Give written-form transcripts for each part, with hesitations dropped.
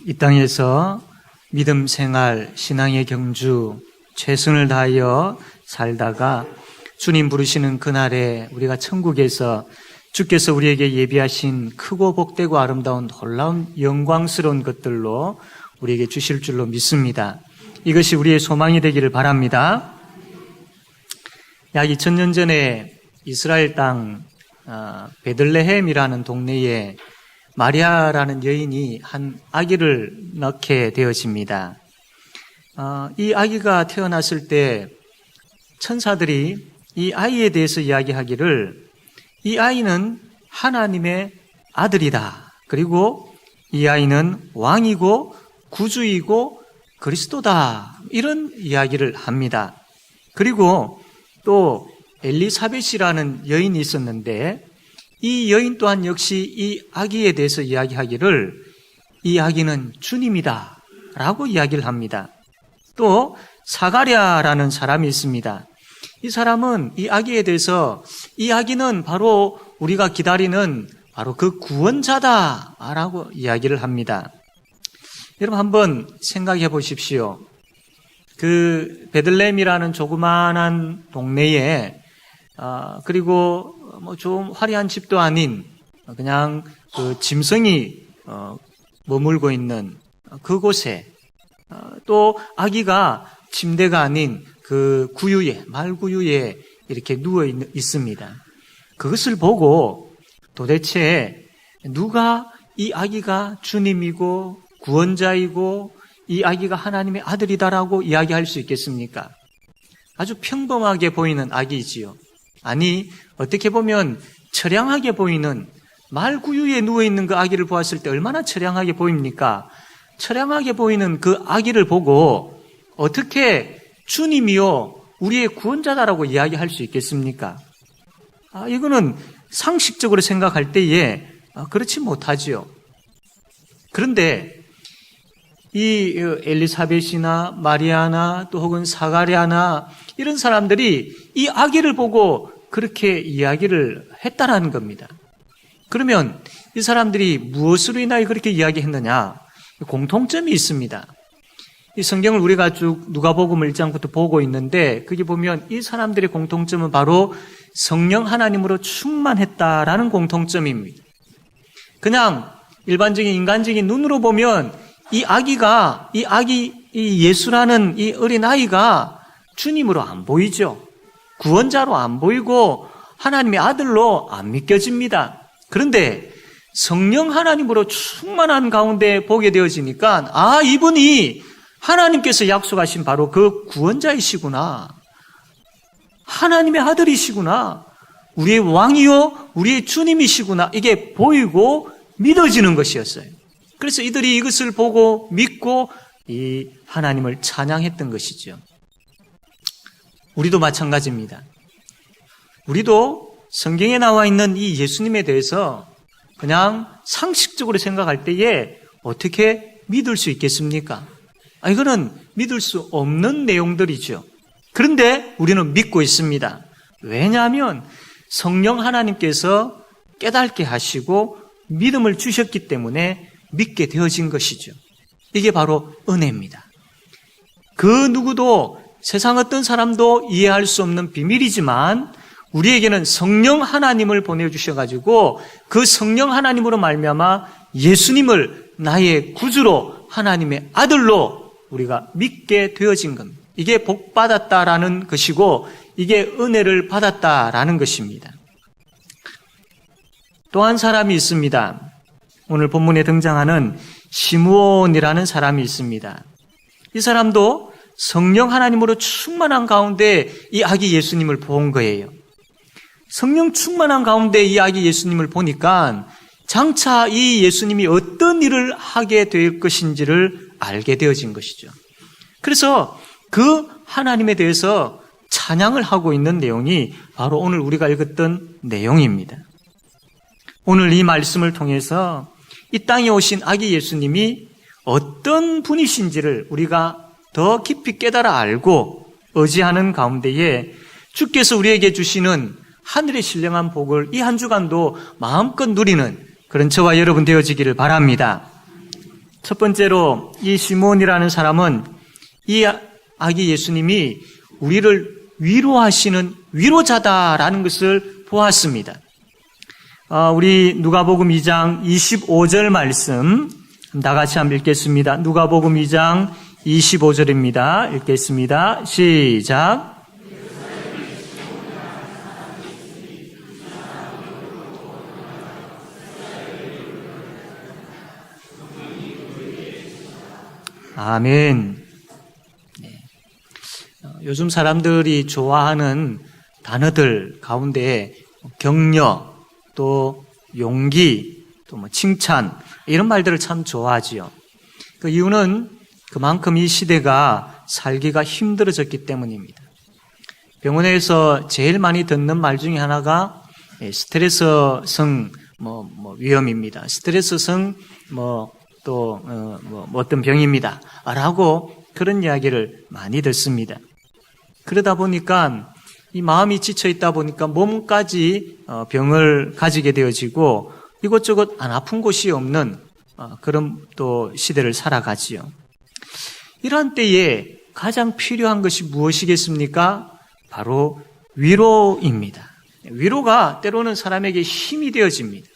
이 땅에서 믿음 생활, 신앙의 경주, 최선을 다하여 살다가 주님 부르시는 그날에 우리가 천국에서 주께서 우리에게 예비하신 크고 복되고 아름다운 놀라운 영광스러운 것들로 우리에게 주실 줄로 믿습니다. 이것이 우리의 소망이 되기를 바랍니다. 약 2000년 전에 이스라엘 땅 베들레헴이라는 동네에 마리아라는 여인이 한 아기를 낳게 되어집니다. 이 아기가 태어났을 때 천사들이 이 아이에 대해서 이야기하기를 이 아이는 하나님의 아들이다. 그리고 이 아이는 왕이고 구주이고 그리스도다. 이런 이야기를 합니다. 그리고 또 엘리사벳이라는 여인이 있었는데 이 여인 또한 역시 이 아기에 대해서 이야기하기를 이 아기는 주님이다 라고 이야기를 합니다. 또 사가랴라는 사람이 있습니다. 이 사람은 이 아기에 대해서 이 아기는 바로 우리가 기다리는 바로 그 구원자다 라고 이야기를 합니다. 여러분 한번 생각해 보십시오. 그 베들레헴이라는 조그마한 동네에 그리고 뭐 좀 화려한 집도 아닌 그냥 그 짐승이 머물고 있는 그곳에 또 아기가 침대가 아닌 그 구유에 말구유에 이렇게 누워 있습니다. 그것을 보고 도대체 누가 이 아기가 주님이고 구원자이고 이 아기가 하나님의 아들이다라고 이야기할 수 있겠습니까? 아주 평범하게 보이는 아기이지요. 아니 어떻게 보면 처량하게 보이는 말구유에 누워있는 그 아기를 보았을 때 얼마나 처량하게 보입니까? 처량하게 보이는 그 아기를 보고 어떻게 주님이요 우리의 구원자다라고 이야기할 수 있겠습니까? 이거는 상식적으로 생각할 때에 그렇지 못하지요. 그런데 이 엘리사벳이나 마리아나 또 혹은 사가랴나 이런 사람들이 이 아기를 보고 그렇게 이야기를 했다라는 겁니다. 그러면 이 사람들이 무엇으로 인하여 그렇게 이야기했느냐? 공통점이 있습니다. 이 성경을 우리가 쭉 누가복음 1장부터 보고 있는데 거기 보면 이 사람들의 공통점은 바로 성령 하나님으로 충만했다라는 공통점입니다. 그냥 일반적인 인간적인 눈으로 보면 이 예수라는 이 어린아이가 주님으로 안 보이죠. 구원자로 안 보이고 하나님의 아들로 안 믿겨집니다. 그런데 성령 하나님으로 충만한 가운데 보게 되어지니까 이분이 하나님께서 약속하신 바로 그 구원자이시구나. 하나님의 아들이시구나. 우리의 왕이요 우리의 주님이시구나. 이게 보이고 믿어지는 것이었어요. 그래서 이들이 이것을 보고 믿고 이 하나님을 찬양했던 것이죠. 우리도 마찬가지입니다. 우리도 성경에 나와 있는 이 예수님에 대해서 그냥 상식적으로 생각할 때에 어떻게 믿을 수 있겠습니까? 이거는 믿을 수 없는 내용들이죠. 그런데 우리는 믿고 있습니다. 왜냐하면 성령 하나님께서 깨닫게 하시고 믿음을 주셨기 때문에 믿게 되어진 것이죠. 이게 바로 은혜입니다. 그 누구도 세상 어떤 사람도 이해할 수 없는 비밀이지만 우리에게는 성령 하나님을 보내주셔가지고 그 성령 하나님으로 말미암아 예수님을 나의 구주로 하나님의 아들로 우리가 믿게 되어진 겁니다. 이게 복받았다라는 것이고 이게 은혜를 받았다라는 것입니다. 또 한 사람이 있습니다. 오늘 본문에 등장하는 시므온이라는 사람이 있습니다. 이 사람도 성령 하나님으로 충만한 가운데 이 아기 예수님을 본 거예요. 성령 충만한 가운데 이 아기 예수님을 보니까 장차 이 예수님이 어떤 일을 하게 될 것인지를 알게 되어진 것이죠. 그래서 그 하나님에 대해서 찬양을 하고 있는 내용이 바로 오늘 우리가 읽었던 내용입니다. 오늘 이 말씀을 통해서 이 땅에 오신 아기 예수님이 어떤 분이신지를 우리가 더 깊이 깨달아 알고 의지하는 가운데에 주께서 우리에게 주시는 하늘의 신령한 복을 이 한 주간도 마음껏 누리는 그런 저와 여러분 되어지기를 바랍니다. 첫 번째로 이 시므온이라는 사람은 이 아기 예수님이 우리를 위로하시는 위로자다라는 것을 보았습니다. 우리 누가복음 2장 25절 말씀 다 같이 한번 읽겠습니다. 누가복음 2장 25절입니다. 읽겠습니다. 시작. 아멘. 네. 요즘 사람들이 좋아하는 단어들 가운데 격려, 또 용기, 또 칭찬 이런 말들을 참 좋아하지요. 그 이유는 그만큼 이 시대가 살기가 힘들어졌기 때문입니다. 병원에서 제일 많이 듣는 말 중에 하나가 스트레스성 위험입니다. 스트레스성 어떤 병입니다. 라고 그런 이야기를 많이 듣습니다. 그러다 보니까 이 마음이 지쳐 있다 보니까 몸까지 병을 가지게 되어지고 이것저것 안 아픈 곳이 없는 그런 또 시대를 살아가지요. 이런 때에 가장 필요한 것이 무엇이겠습니까? 바로 위로입니다. 위로가 때로는 사람에게 힘이 되어집니다.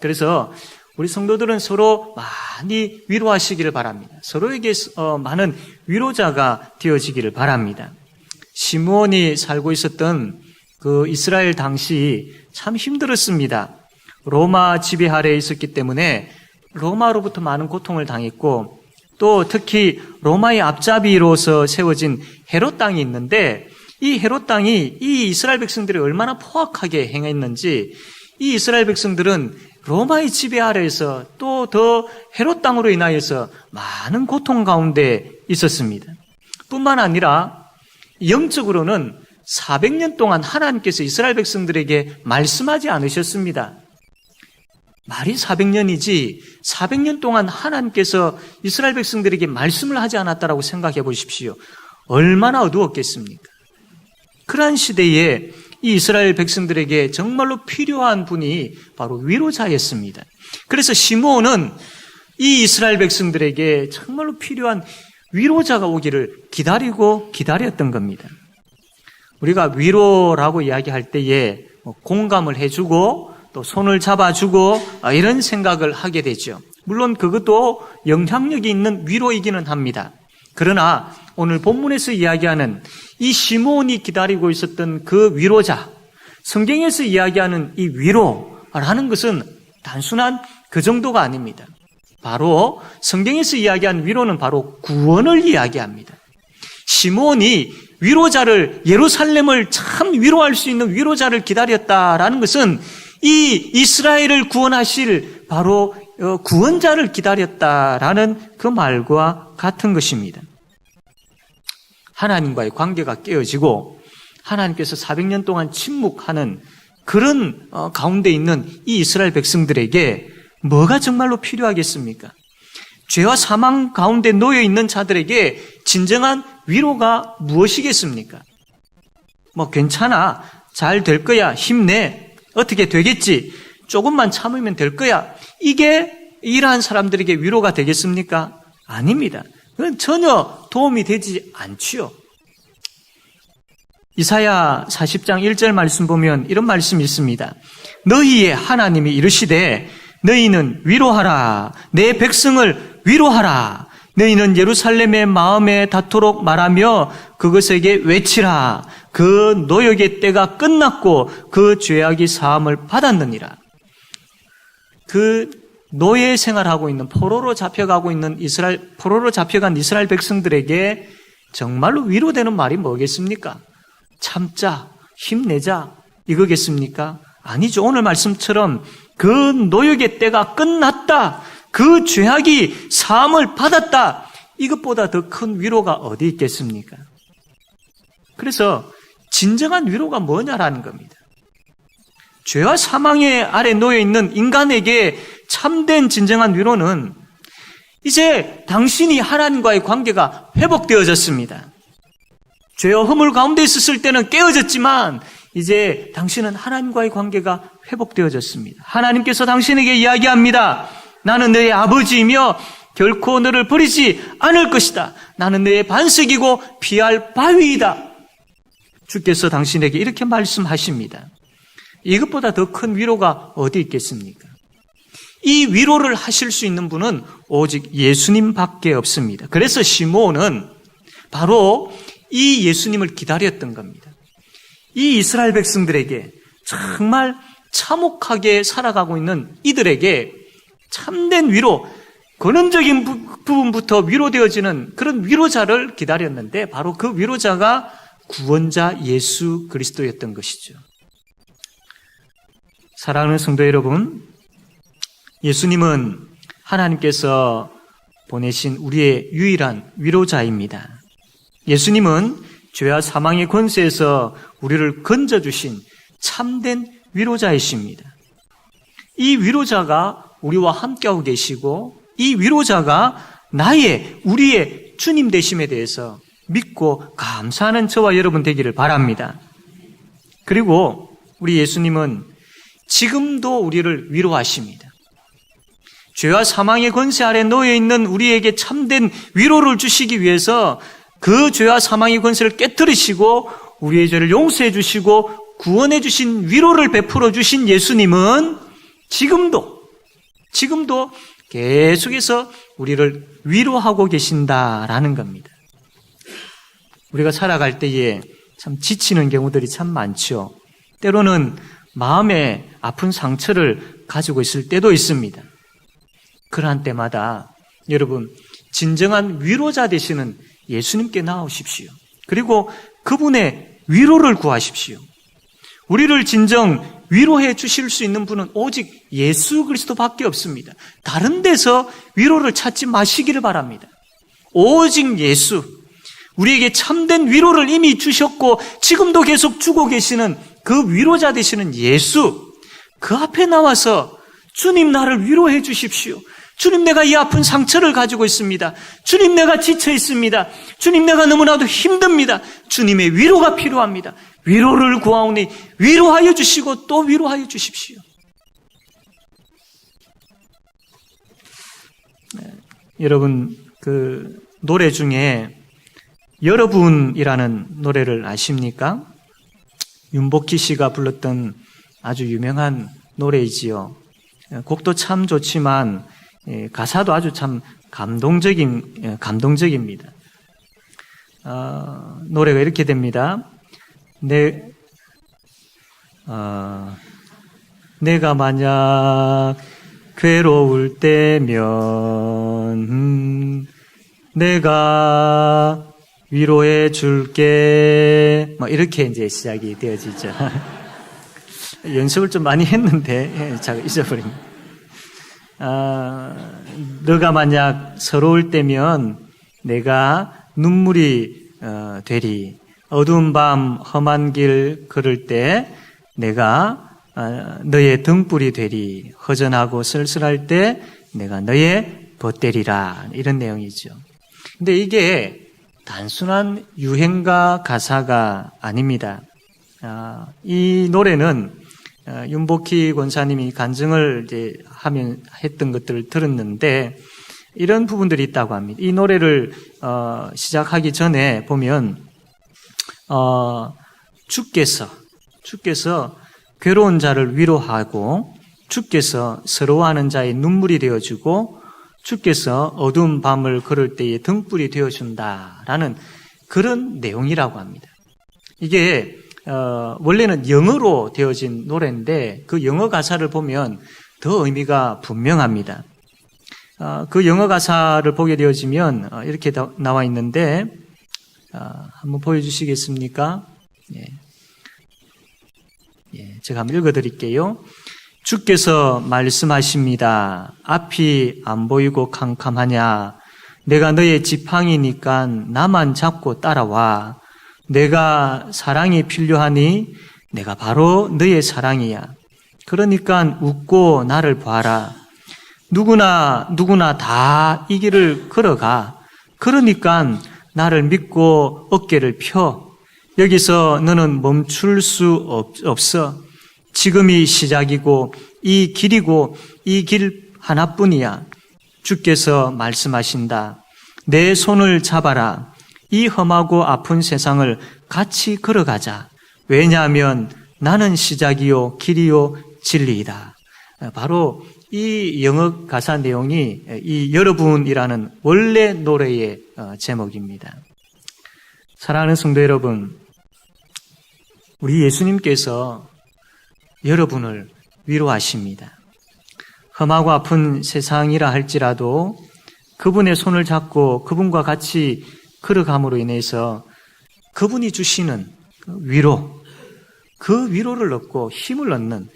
그래서 우리 성도들은 서로 많이 위로하시기를 바랍니다. 서로에게 많은 위로자가 되어지기를 바랍니다. 시므온이 살고 있었던 그 이스라엘 당시 참 힘들었습니다. 로마 지배 아래에 있었기 때문에 로마로부터 많은 고통을 당했고 또 특히 로마의 앞잡이로서 세워진 헤롯 땅이 있는데 이 헤롯 땅이 이 이스라엘 백성들이 얼마나 포악하게 행했는지 이 이스라엘 백성들은 로마의 지배 아래에서 또 더 헤롯 땅으로 인하여서 많은 고통 가운데 있었습니다. 뿐만 아니라 영적으로는 400년 동안 하나님께서 이스라엘 백성들에게 말씀하지 않으셨습니다. 말이 400년이지 400년 동안 하나님께서 이스라엘 백성들에게 말씀을 하지 않았다라고 생각해 보십시오. 얼마나 어두웠겠습니까? 그러한 시대에 이 이스라엘 백성들에게 정말로 필요한 분이 바로 위로자였습니다. 그래서 시므온은 이 이스라엘 백성들에게 정말로 필요한 위로자가 오기를 기다렸던 겁니다. 우리가 위로라고 이야기할 때에 공감을 해주고 또 손을 잡아주고 이런 생각을 하게 되죠. 물론 그것도 영향력이 있는 위로이기는 합니다. 그러나 오늘 본문에서 이야기하는 이 시므온이 기다리고 있었던 그 위로자, 성경에서 이야기하는 이 위로라는 것은 단순한 그 정도가 아닙니다. 바로 성경에서 이야기하는 위로는 바로 구원을 이야기합니다. 시므온이 위로자를, 예루살렘을 참 위로할 수 있는 위로자를 기다렸다라는 것은 이 이스라엘을 구원하실 바로 구원자를 기다렸다라는 그 말과 같은 것입니다. 하나님과의 관계가 깨어지고 하나님께서 400년 동안 침묵하는 그런 가운데 있는 이 이스라엘 백성들에게 뭐가 정말로 필요하겠습니까? 죄와 사망 가운데 놓여 있는 자들에게 진정한 위로가 무엇이겠습니까? 괜찮아, 잘 될 거야, 힘내, 어떻게 되겠지, 조금만 참으면 될 거야, 이게 이러한 사람들에게 위로가 되겠습니까? 아닙니다. 그건 전혀 도움이 되지 않지요. 이사야 40장 1절 말씀 보면 이런 말씀이 있습니다. 너희의 하나님이 이르시되 너희는 위로하라, 내 백성을 위로하라. 너희는 예루살렘의 마음에 닿도록 말하며 그것에게 외치라. 그 노역의 때가 끝났고 그 죄악이 사함을 받았느니라. 그 노예 생활하고 있는 포로로 잡혀간 이스라엘 백성들에게 정말로 위로되는 말이 뭐겠습니까? 참자, 힘내자, 이거겠습니까? 아니죠. 오늘 말씀처럼 그 노역의 때가 끝났다, 그 죄악이 사함을 받았다, 이것보다 더 큰 위로가 어디 있겠습니까? 그래서 진정한 위로가 뭐냐라는 겁니다. 죄와 사망의 아래 놓여 있는 인간에게 참된 진정한 위로는 이제 당신이 하나님과의 관계가 회복되어졌습니다. 죄와 허물 가운데 있었을 때는 깨어졌지만 이제 당신은 하나님과의 관계가 회복되어졌습니다. 하나님께서 당신에게 이야기합니다. 나는 너의 아버지이며 결코 너를 버리지 않을 것이다. 나는 너의 반석이고 피할 바위이다. 주께서 당신에게 이렇게 말씀하십니다. 이것보다 더 큰 위로가 어디 있겠습니까? 이 위로를 하실 수 있는 분은 오직 예수님밖에 없습니다. 그래서 시므온은 바로 이 예수님을 기다렸던 겁니다. 이 이스라엘 백성들에게 정말 참혹하게 살아가고 있는 이들에게 참된 위로, 근원적인 부분부터 위로되어지는 그런 위로자를 기다렸는데 바로 그 위로자가 구원자 예수 그리스도였던 것이죠. 사랑하는 성도 여러분, 예수님은 하나님께서 보내신 우리의 유일한 위로자입니다. 예수님은 죄와 사망의 권세에서 우리를 건져주신 참된 위로자이십니다. 이 위로자가 우리와 함께하고 계시고 이 위로자가 우리의 주님 되심에 대해서 믿고 감사하는 저와 여러분 되기를 바랍니다. 그리고 우리 예수님은 지금도 우리를 위로하십니다. 죄와 사망의 권세 아래 놓여 있는 우리에게 참된 위로를 주시기 위해서 그 죄와 사망의 권세를 깨뜨리시고 우리의 죄를 용서해 주시고 구원해 주신 위로를 베풀어 주신 예수님은 지금도 계속해서 우리를 위로하고 계신다라는 겁니다. 우리가 살아갈 때에 참 지치는 경우들이 참 많죠. 때로는 마음에 아픈 상처를 가지고 있을 때도 있습니다. 그러한 때마다 여러분 진정한 위로자 되시는 예수님께 나오십시오. 그리고 그분의 위로를 구하십시오. 우리를 진정 위로해 주실 수 있는 분은 오직 예수 그리스도밖에 없습니다. 다른 데서 위로를 찾지 마시기를 바랍니다. 오직 예수, 우리에게 참된 위로를 이미 주셨고 지금도 계속 주고 계시는 그 위로자 되시는 예수, 그 앞에 나와서 주님 나를 위로해 주십시오. 주님 내가 이 아픈 상처를 가지고 있습니다. 주님 내가 지쳐 있습니다. 주님 내가 너무나도 힘듭니다. 주님의 위로가 필요합니다. 위로를 구하오니 위로하여 주시고 또 위로하여 주십시오. 여러분 그 노래 중에 여러분이라는 노래를 아십니까? 윤복희 씨가 불렀던 아주 유명한 노래이지요. 곡도 참 좋지만 가사도 아주 참 감동적입니다. 노래가 이렇게 됩니다. 내가 만약 괴로울 때면 내가 위로해 줄게. 이렇게 이제 시작이 되어지죠. 연습을 좀 많이 했는데 제가 잊어버립니다. 너가 만약 서러울 때면 내가 눈물이 되리. 어두운 밤 험한 길 걸을 때 내가 너의 등불이 되리. 허전하고 쓸쓸할 때 내가 너의 벗되리라. 이런 내용이죠. 근데 이게 단순한 유행가 가사가 아닙니다. 이 노래는 윤복희 권사님이 간증을 이제 했던 것들을 들었는데 이런 부분들이 있다고 합니다. 이 노래를 시작하기 전에 보면 주께서 괴로운 자를 위로하고 주께서 서러워하는 자의 눈물이 되어주고 주께서 어두운 밤을 걸을 때의 등불이 되어준다라는 그런 내용이라고 합니다. 이게 원래는 영어로 되어진 노래인데 그 영어 가사를 보면 더 의미가 분명합니다. 그 영어 가사를 보게 되어지면 이렇게 나와 있는데 한번 보여주시겠습니까? 제가 한번 읽어드릴게요. 주께서 말씀하십니다. 앞이 안 보이고 캄캄하냐? 내가 너의 지팡이니까 나만 잡고 따라와. 내가 사랑이 필요하니 내가 바로 너의 사랑이야. 그러니까 웃고 나를 봐라. 누구나 다 이 길을 걸어가. 그러니까 나를 믿고 어깨를 펴. 여기서 너는 멈출 수 없어. 지금이 시작이고 이 길이고 이 길 하나뿐이야. 주께서 말씀하신다. 내 손을 잡아라. 이 험하고 아픈 세상을 같이 걸어가자. 왜냐하면 나는 시작이요 길이요 진리이다. 바로 이 영어 가사 내용이 이 여러분이라는 원래 노래의 제목입니다. 사랑하는 성도 여러분, 우리 예수님께서 여러분을 위로하십니다. 험하고 아픈 세상이라 할지라도 그분의 손을 잡고 그분과 같이 걸어감으로 인해서 그분이 주시는 위로, 그 위로를 얻고 힘을 얻는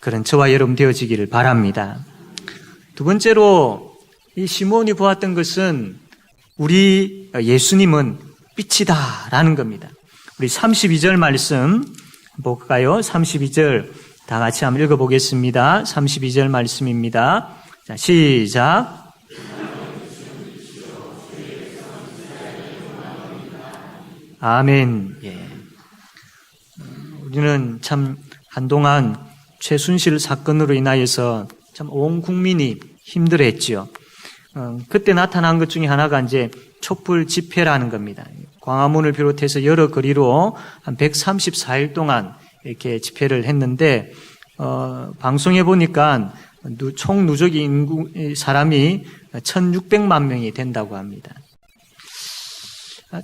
그런 저와 여러분 되어지기를 바랍니다. 두 번째로 이 시므온이 보았던 것은 우리 예수님은 빛이다라는 겁니다. 우리 32절 말씀 볼까요? 32절 다 같이 한번 읽어보겠습니다. 32절 말씀입니다. 자, 시작. 아멘. 예. 우리는 참 한동안 최순실 사건으로 인하여서 참 온 국민이 힘들어했지요. 그때 나타난 것 중에 하나가 이제 촛불 집회라는 겁니다. 광화문을 비롯해서 여러 거리로 한 134일 동안 이렇게 집회를 했는데, 방송에 보니까 총 누적인 인구, 사람이 1,600만 명이 된다고 합니다.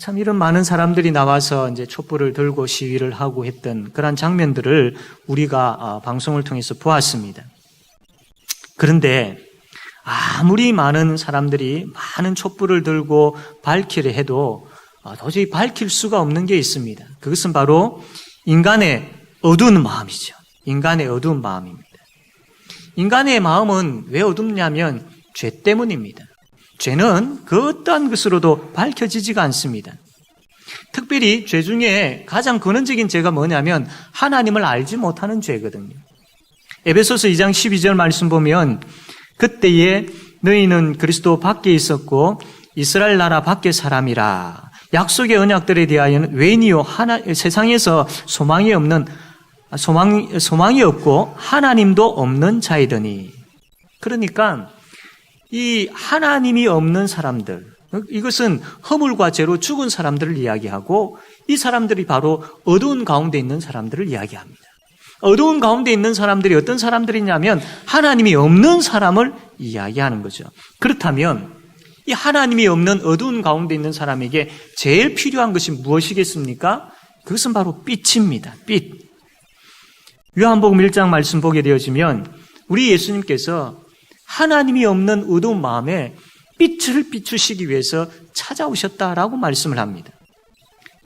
참 이런 많은 사람들이 나와서 이제 촛불을 들고 시위를 하고 했던 그런 장면들을 우리가 방송을 통해서 보았습니다. 그런데 아무리 많은 사람들이 많은 촛불을 들고 밝히려 해도 도저히 밝힐 수가 없는 게 있습니다. 그것은 바로 인간의 어두운 마음이죠. 인간의 어두운 마음입니다. 인간의 마음은 왜 어둡냐면 죄 때문입니다. 죄는 그 어떠한 것으로도 밝혀지지가 않습니다. 특별히 죄 중에 가장 근원적인 죄가 뭐냐면 하나님을 알지 못하는 죄거든요. 에베소서 2장 12절 말씀 보면 그때에 너희는 그리스도 밖에 있었고 이스라엘 나라 밖의 사람이라. 약속의 언약들에 대하여는 외인이요 세상에서 소망이 없고 하나님도 없는 자이더니. 그러니까 이 하나님이 없는 사람들, 이것은 허물과 죄로 죽은 사람들을 이야기하고 이 사람들이 바로 어두운 가운데 있는 사람들을 이야기합니다. 어두운 가운데 있는 사람들이 어떤 사람들이냐면 하나님이 없는 사람을 이야기하는 거죠. 그렇다면 이 하나님이 없는 어두운 가운데 있는 사람에게 제일 필요한 것이 무엇이겠습니까? 그것은 바로 빛입니다. 빛. 요한복음 1장 말씀 보게 되어지면 우리 예수님께서 하나님이 없는 어두운 마음에 빛을 비추시기 위해서 찾아오셨다라고 말씀을 합니다.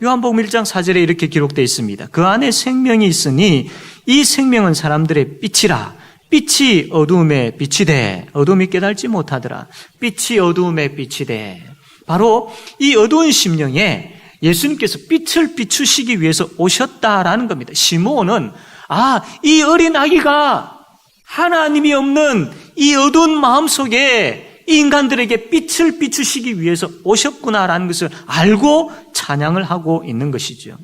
요한복음 1장 4절에 이렇게 기록되어 있습니다. 그 안에 생명이 있으니 이 생명은 사람들의 빛이라. 빛이 어두움에 빛이 돼. 어두움이 깨달지 못하더라. 빛이 어두움에 빛이 돼. 바로 이 어두운 심령에 예수님께서 빛을 비추시기 위해서 오셨다라는 겁니다. 시므온은 이 어린 아기가 하나님이 없는 이 어두운 마음속에 이 인간들에게 빛을 비추시기 위해서 오셨구나라는 것을 알고 찬양을 하고 있는 것이죠.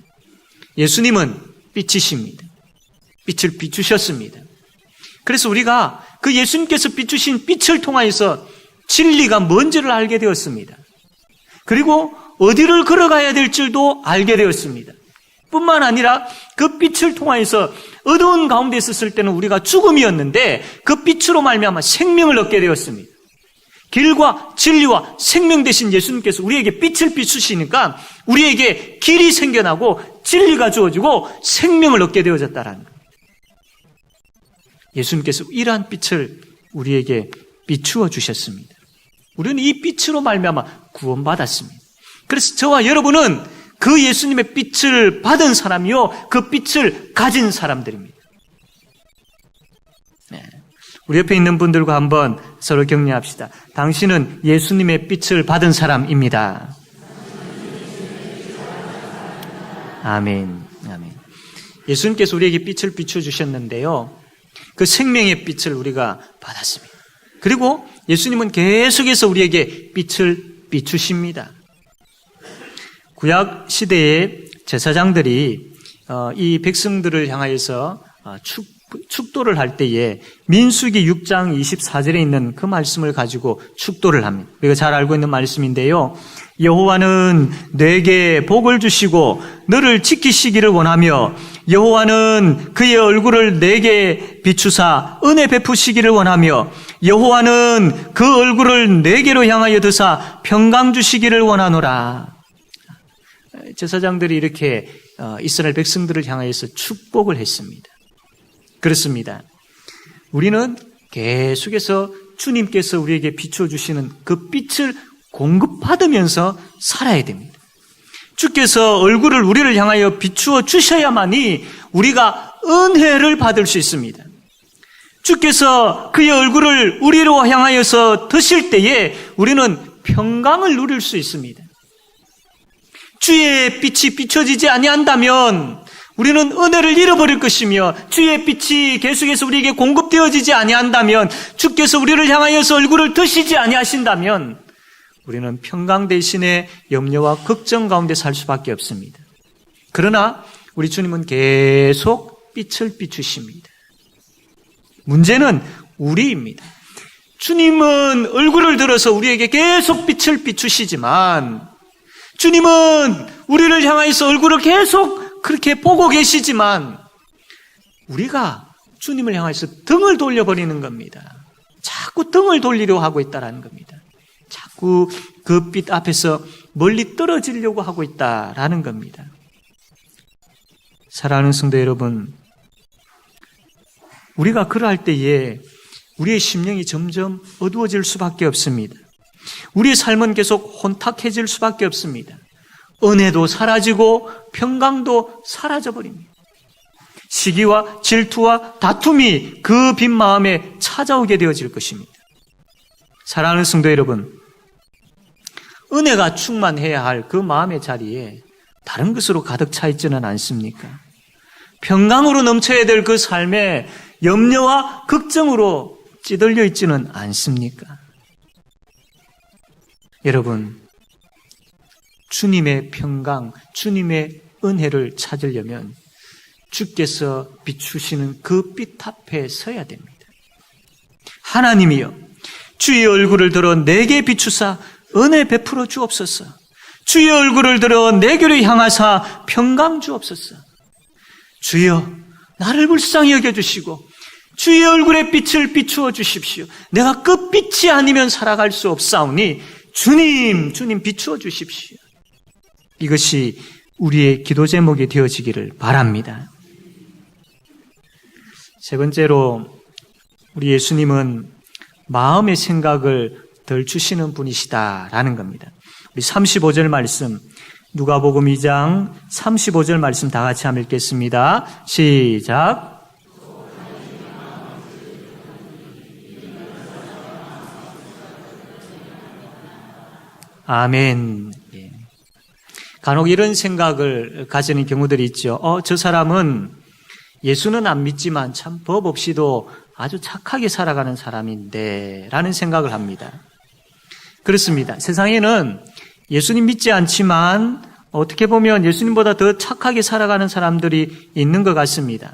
예수님은 빛이십니다. 빛을 비추셨습니다. 그래서 우리가 그 예수님께서 비추신 빛을 통하여서 진리가 뭔지를 알게 되었습니다. 그리고 어디를 걸어가야 될 줄도 알게 되었습니다. 뿐만 아니라 그 빛을 통하여서 어두운 가운데 있었을 때는 우리가 죽음이었는데 그 빛으로 말미암아 생명을 얻게 되었습니다. 길과 진리와 생명 되신 예수님께서 우리에게 빛을 비추시니까 우리에게 길이 생겨나고 진리가 주어지고 생명을 얻게 되어졌다라는 거예요. 예수님께서 이러한 빛을 우리에게 비추어 주셨습니다. 우리는 이 빛으로 말미암아 구원받았습니다. 그래서 저와 여러분은 그 예수님의 빛을 받은 사람이요, 그 빛을 가진 사람들입니다. 네. 우리 옆에 있는 분들과 한번 서로 격려합시다. 당신은 예수님의 빛을 받은 사람입니다. 아멘. 아멘. 예수님께서 우리에게 빛을 비춰주셨는데요, 그 생명의 빛을 우리가 받았습니다. 그리고 예수님은 계속해서 우리에게 빛을 비추십니다. 구약 시대의 제사장들이 이 백성들을 향하여서 축도를 할 때에 민수기 6장 24절에 있는 그 말씀을 가지고 축도를 합니다. 우리가 잘 알고 있는 말씀인데요. 여호와는 내게 복을 주시고 너를 지키시기를 원하며 여호와는 그의 얼굴을 내게 비추사 은혜 베푸시기를 원하며 여호와는 그 얼굴을 내게로 향하여 드사 평강 주시기를 원하노라. 제사장들이 이렇게 이스라엘 백성들을 향하여서 축복을 했습니다. 그렇습니다. 우리는 계속해서 주님께서 우리에게 비춰주시는 그 빛을 공급받으면서 살아야 됩니다. 주께서 얼굴을 우리를 향하여 비추어 주셔야만이 우리가 은혜를 받을 수 있습니다. 주께서 그의 얼굴을 우리로 향하여서 드실 때에 우리는 평강을 누릴 수 있습니다. 주의 빛이 비춰지지 아니한다면 우리는 은혜를 잃어버릴 것이며 주의 빛이 계속해서 우리에게 공급되어지지 아니한다면 주께서 우리를 향하여서 얼굴을 드시지 아니하신다면 우리는 평강 대신에 염려와 걱정 가운데 살 수밖에 없습니다. 그러나 우리 주님은 계속 빛을 비추십니다. 문제는 우리입니다. 주님은 얼굴을 들어서 우리에게 계속 빛을 비추시지만 주님은 우리를 향하여서 얼굴을 계속 그렇게 보고 계시지만 우리가 주님을 향해서 등을 돌려버리는 겁니다. 자꾸 등을 돌리려 하고 있다는 겁니다. 자꾸 그 빛 앞에서 멀리 떨어지려고 하고 있다라는 겁니다. 사랑하는 성도 여러분, 우리가 그러할 때에 우리의 심령이 점점 어두워질 수밖에 없습니다. 우리의 삶은 계속 혼탁해질 수밖에 없습니다. 은혜도 사라지고 평강도 사라져버립니다. 시기와 질투와 다툼이 그 빈 마음에 찾아오게 되어질 것입니다. 사랑하는 성도 여러분, 은혜가 충만해야 할 그 마음의 자리에 다른 것으로 가득 차 있지는 않습니까? 평강으로 넘쳐야 될 그 삶에 염려와 걱정으로 찌들려 있지는 않습니까? 여러분, 주님의 평강, 주님의 은혜를 찾으려면 주께서 비추시는 그 빛 앞에 서야 됩니다. 하나님이여, 주의 얼굴을 들어 내게 비추사 은혜 베풀어 주옵소서. 주의 얼굴을 들어 내게로 향하사 평강 주옵소서. 주여, 나를 불쌍히 여겨주시고 주의 얼굴의 빛을 비추어 주십시오. 내가 그 빛이 아니면 살아갈 수 없사오니 주님 비추어 주십시오. 이것이 우리의 기도 제목이 되어지기를 바랍니다. 세 번째로 우리 예수님은 마음의 생각을 덜 주시는 분이시다라는 겁니다. 우리 35절 말씀, 누가복음 2장 35절 말씀 다 같이 한번 읽겠습니다. 시작. 아멘. 예. 간혹 이런 생각을 가지는 경우들이 있죠. 저 사람은 예수는 안 믿지만 참 법 없이도 아주 착하게 살아가는 사람인데 라는 생각을 합니다. 그렇습니다. 세상에는 예수님 믿지 않지만 어떻게 보면 예수님보다 더 착하게 살아가는 사람들이 있는 것 같습니다.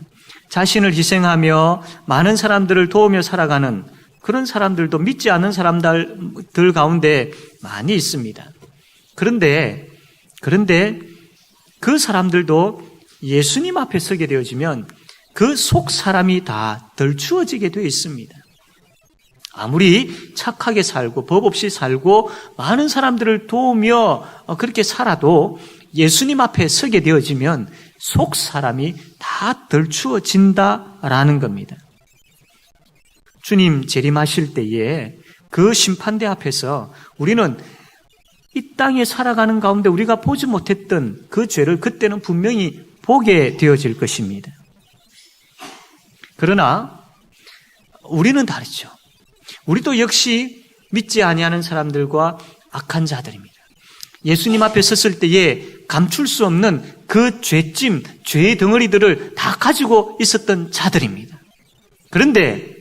자신을 희생하며 많은 사람들을 도우며 살아가는 그런 사람들도 믿지 않는 사람들 가운데 많이 있습니다. 그런데 그 사람들도 예수님 앞에 서게 되어지면 그 속 사람이 다 덜 추워지게 되어 있습니다. 아무리 착하게 살고 법 없이 살고 많은 사람들을 도우며 그렇게 살아도 예수님 앞에 서게 되어지면 속 사람이 다 덜 추워진다라는 겁니다. 주님 재림하실 때에 그 심판대 앞에서 우리는 이 땅에 살아가는 가운데 우리가 보지 못했던 그 죄를 그때는 분명히 보게 되어질 것입니다. 그러나 우리는 다르죠. 우리도 역시 믿지 아니하는 사람들과 악한 자들입니다. 예수님 앞에 섰을 때에 감출 수 없는 그 죄짐, 죄의 덩어리들을 다 가지고 있었던 자들입니다. 그런데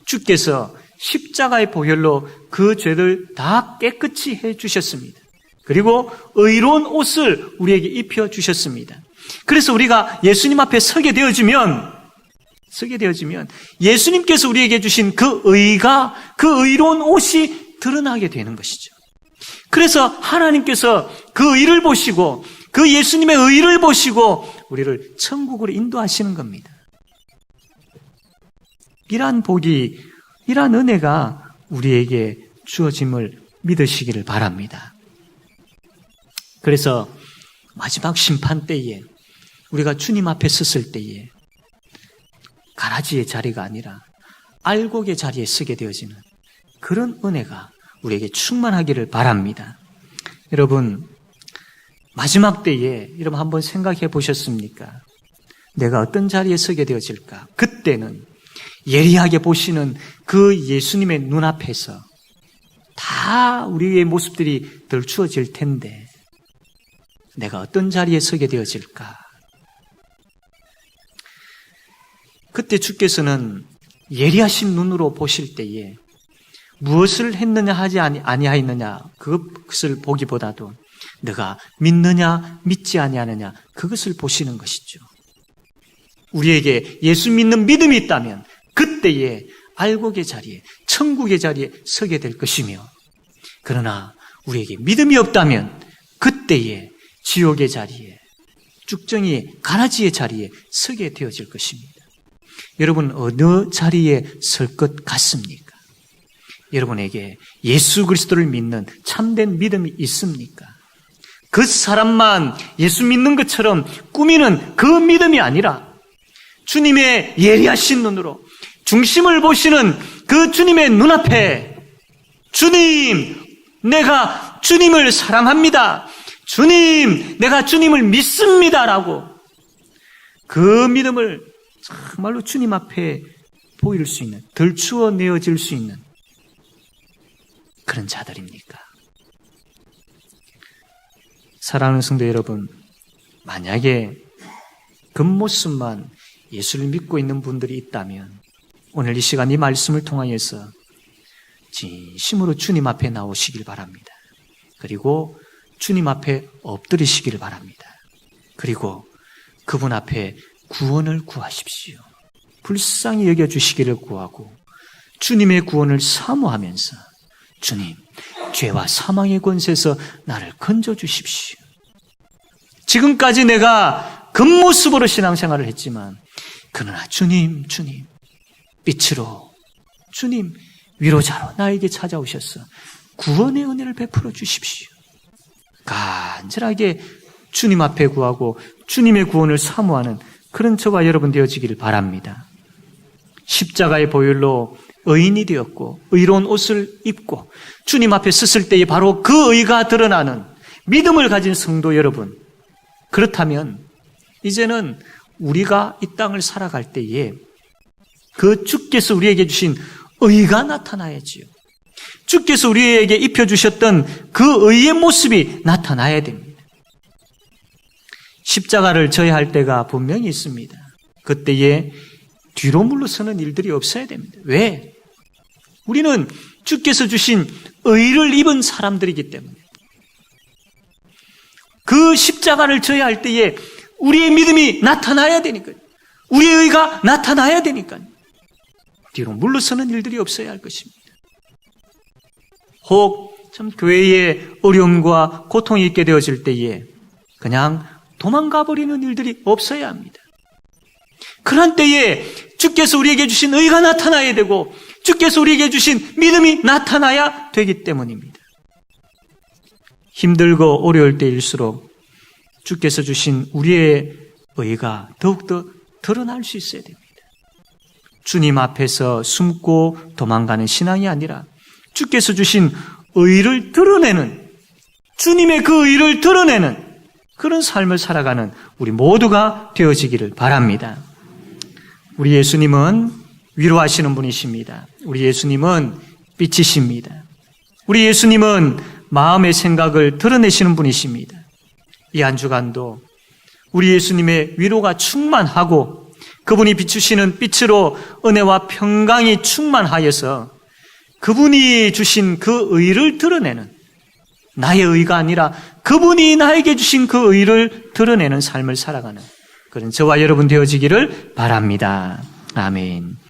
주께서 십자가의 보혈로 그 죄를 다 깨끗이 해주셨습니다. 그리고 의로운 옷을 우리에게 입혀주셨습니다. 그래서 우리가 예수님 앞에 서게 되어지면 서게 되어지면 예수님께서 우리에게 주신 그 의가, 그 의로운 옷이 드러나게 되는 것이죠. 그래서 하나님께서 그 의를 보시고 그 예수님의 의를 보시고 우리를 천국으로 인도하시는 겁니다. 이러한 복이, 이러한 은혜가 우리에게 주어짐을 믿으시기를 바랍니다. 그래서 마지막 심판 때에 우리가 주님 앞에 섰을 때에 가라지의 자리가 아니라 알곡의 자리에 서게 되어지는 그런 은혜가 우리에게 충만하기를 바랍니다. 여러분, 마지막 때에 여러분 한번 생각해 보셨습니까? 내가 어떤 자리에 서게 되어질까? 그때는 예리하게 보시는 그 예수님의 눈앞에서 다 우리의 모습들이 들추어질 텐데 내가 어떤 자리에 서게 되어질까? 그때 주께서는 예리하신 눈으로 보실 때에 무엇을 했느냐 하지 아니하였느냐 그것을 보기보다도 너가 믿느냐 믿지 아니하느냐 그것을 보시는 것이죠. 우리에게 예수 믿는 믿음이 있다면 그때에 알곡의 자리에, 천국의 자리에 서게 될 것이며, 그러나 우리에게 믿음이 없다면 그때에 지옥의 자리에, 쭉정이의 가라지의 자리에 서게 되어질 것입니다. 여러분 어느 자리에 설 것 같습니까? 여러분에게 예수 그리스도를 믿는 참된 믿음이 있습니까? 그 사람만 예수 믿는 것처럼 꾸미는 그 믿음이 아니라 주님의 예리하신 눈으로 중심을 보시는 그 주님의 눈앞에 주님, 내가 주님을 사랑합니다. 주님, 내가 주님을 믿습니다라고 그 믿음을 정말로 주님 앞에 보일 수 있는, 들추어 내어질 수 있는 그런 자들입니까? 사랑하는 성도 여러분, 만약에 겉모습만 예수를 믿고 있는 분들이 있다면 오늘 이 시간 이 말씀을 통하여서 진심으로 주님 앞에 나오시길 바랍니다. 그리고 주님 앞에 엎드리시기를 바랍니다. 그리고 그분 앞에 구원을 구하십시오. 불쌍히 여겨주시기를 구하고 주님의 구원을 사모하면서 주님, 죄와 사망의 권세에서 나를 건져주십시오. 지금까지 내가 겉모습으로 신앙생활을 했지만 그러나 주님, 빛으로 주님, 위로자로 나에게 찾아오셔서 구원의 은혜를 베풀어 주십시오. 간절하게 주님 앞에 구하고 주님의 구원을 사모하는 그런 저와 여러분 되어지기를 바랍니다. 십자가의 보혈로 의인이 되었고 의로운 옷을 입고 주님 앞에 섰을 때에 바로 그 의가 드러나는 믿음을 가진 성도 여러분, 그렇다면 이제는 우리가 이 땅을 살아갈 때에 그 주께서 우리에게 주신 의가 나타나야지요. 주께서 우리에게 입혀주셨던 그 의의 모습이 나타나야 됩니다. 십자가를 져야 할 때가 분명히 있습니다. 그때에 뒤로 물러서는 일들이 없어야 됩니다. 왜? 우리는 주께서 주신 의를 입은 사람들이기 때문에 그 십자가를 져야 할 때에 우리의 믿음이 나타나야 되니까요. 우리의 의가 나타나야 되니까요. 뒤로 물러서는 일들이 없어야 할 것입니다. 혹 참 교회에 어려움과 고통이 있게 되어질 때에 그냥 도망가 버리는 일들이 없어야 합니다. 그런 때에 주께서 우리에게 주신 의가 나타나야 되고 주께서 우리에게 주신 믿음이 나타나야 되기 때문입니다. 힘들고 어려울 때일수록 주께서 주신 우리의 의가 더욱더 드러날 수 있어야 됩니다. 주님 앞에서 숨고 도망가는 신앙이 아니라 주께서 주신 의를 드러내는, 주님의 그 의를 드러내는 그런 삶을 살아가는 우리 모두가 되어지기를 바랍니다. 우리 예수님은 위로하시는 분이십니다. 우리 예수님은 빛이십니다. 우리 예수님은 마음의 생각을 드러내시는 분이십니다. 이 한 주간도 우리 예수님의 위로가 충만하고 그분이 비추시는 빛으로 은혜와 평강이 충만하여서 그분이 주신 그 의를 드러내는, 나의 의가 아니라 그분이 나에게 주신 그 의를 드러내는 삶을 살아가는 그런 저와 여러분 되어지기를 바랍니다. 아멘.